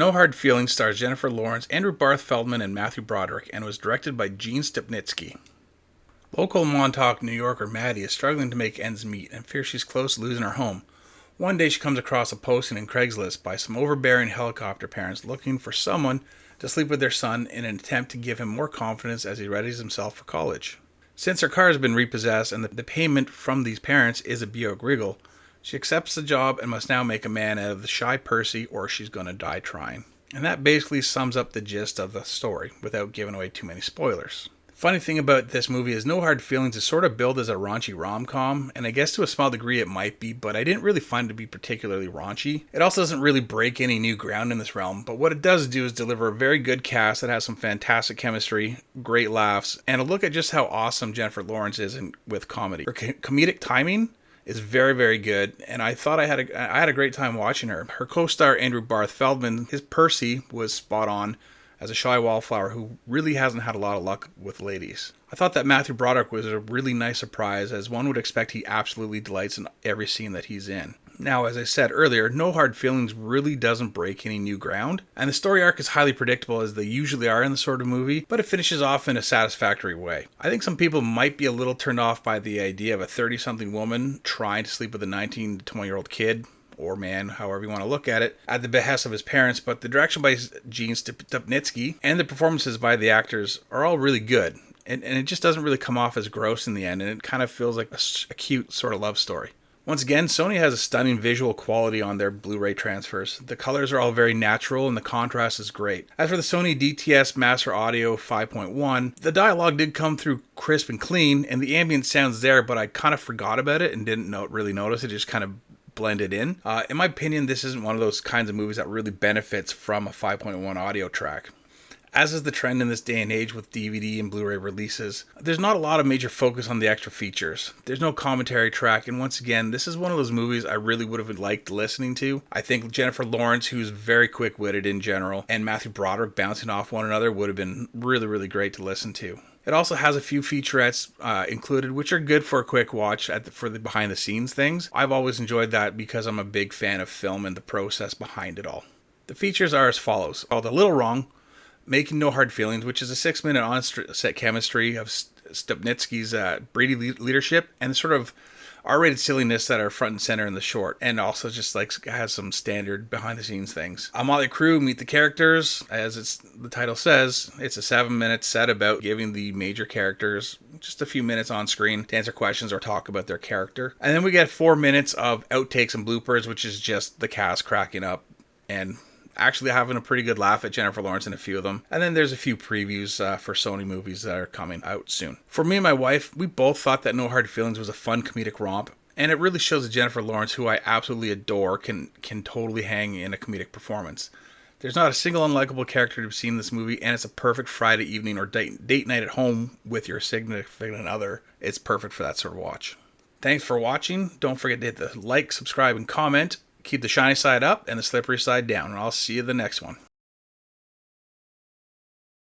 No Hard Feelings stars Jennifer Lawrence, Andrew Barth Feldman, and Matthew Broderick, and was directed by Gene Stupnitsky. Local Montauk, New Yorker Maddie is struggling to make ends meet and fears she's close to losing her home. One day she comes across a posting in Craigslist by some overbearing helicopter parents looking for someone to sleep with their son in an attempt to give him more confidence as he readies himself for college. Since her car has been repossessed and the payment from these parents is a Buick Regal, she accepts the job and must now make a man out of the shy Percy, or she's going to die trying. And that basically sums up the gist of the story without giving away too many spoilers. Funny thing about this movie is No Hard Feelings is sort of billed as a raunchy rom-com, and I guess to a small degree it might be, but I didn't really find it to be particularly raunchy. It also doesn't really break any new ground in this realm, but what it does do is deliver a very good cast that has some fantastic chemistry, great laughs, and a look at just how awesome Jennifer Lawrence is with comedy. Her comedic timing is very, very good, and I thought I had a great time watching her. Her co-star Andrew Barth Feldman, his Percy was spot on as a shy wallflower who really hasn't had a lot of luck with ladies. I thought that Matthew Broderick was a really nice surprise, as one would expect he absolutely delights in every scene that he's in. Now, as I said earlier, No Hard Feelings really doesn't break any new ground, and the story arc is highly predictable as they usually are in this sort of movie, but it finishes off in a satisfactory way. I think some people might be a little turned off by the idea of a 30-something woman trying to sleep with a 19 to 20-year-old kid, or man, however you want to look at it, at the behest of his parents, but the direction by Gene Stupnitsky and the performances by the actors are all really good. And it just doesn't really come off as gross in the end, and it kind of feels like a cute sort of love story. Once again, Sony has a stunning visual quality on their Blu-ray transfers. The colors are all very natural and the contrast is great. As for the Sony DTS Master Audio 5.1, the dialogue did come through crisp and clean, and the ambient sound's there, but I kind of forgot about it and didn't really notice it. Just kind of blended in. In my opinion, this isn't one of those kinds of movies that really benefits from a 5.1 audio track. As is the trend in this day and age with DVD and Blu-ray releases, there's not a lot of major focus on the extra features. There's no commentary track, and once again, this is one of those movies I really would have liked listening to. I think Jennifer Lawrence, who's very quick-witted in general, and Matthew Broderick bouncing off one another would have been really, really great to listen to. It also has a few featurettes included, which are good for a quick watch for the behind-the-scenes things. I've always enjoyed that because I'm a big fan of film and the process behind it all. The features are as follows. Called A Little Wrong, Making No Hard Feelings, which is a 6-minute on-set chemistry of Stupnitsky's breedy leadership and the sort of R-rated silliness that are front and center in the short, and also just has some standard behind-the-scenes things. A Motley Crew, Meet the Characters, as the title says. It's a 7-minute set about giving the major characters just a few minutes on screen to answer questions or talk about their character. And then we get 4 minutes of outtakes and bloopers, which is just the cast cracking up and actually having a pretty good laugh at Jennifer Lawrence in a few of them. And then there's a few previews for Sony movies that are coming out soon. For me and my wife, we both thought that No Hard Feelings was a fun comedic romp, and it really shows that Jennifer Lawrence, who I absolutely adore, can totally hang in a comedic performance. There's not a single unlikable character to be seen in this movie, and it's a perfect Friday evening or date night at home with your significant other. It's perfect for that sort of watch. Thanks for watching. Don't forget to hit the like, subscribe, and comment. Keep the shiny side up and the slippery side down, and I'll see you in the next one.